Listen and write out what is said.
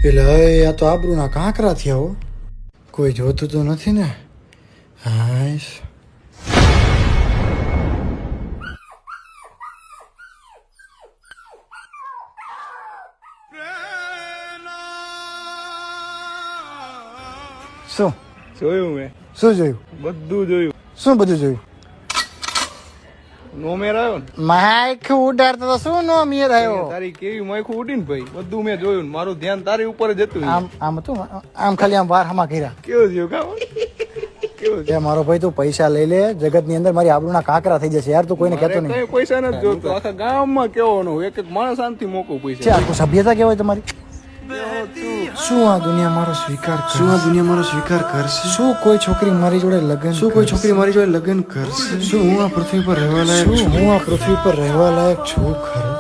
એટલે આ તો આબરૂના કાંકરા થયા હો. કોઈ જોતું તો નથી ને? હાશ. શું જોયું મેં શું જોયું? બધું જોયું. શું બધું જોયું? નો મેર આવ્યો ને માઇક ઉડાડતો તો શું નો મેર આવ્યો? તારી કેવી માયખું ઉડીને ભાઈ બધું મેં જોયું ને મારું ધ્યાન તારી ઉપર જ હતું. આમ હતું આમ ખાલી આમ વાર હમા કર્યા. કેવું થયું કામ કેવું એ મારો ભાઈ તું પૈસા લઈ લે, જગત ની અંદર મારી આબરૂના કાંકરા થઈ જશે યાર. તું કોઈને કહેતો નહીં. કઈ પૈસા નથી જોતો. આખા ગામમાં કેવો એક એક માણસ આનથી મોકું છે પૈસા. આખું સભ્યતા કહેવાય તમારી. શું આ દુનિયા મારો સ્વીકાર કરશે? શું આ દુનિયા મારો સ્વીકાર કરશે? શું કોઈ છોકરી મારી જોડે લગ્ન શું કોઈ છોકરી મારી જોડે લગ્ન કરશે? શું હું આ પૃથ્વી પર રહેવા લાયક શું હું આ પૃથ્વી પર રહેવા લાયક છું ખરો?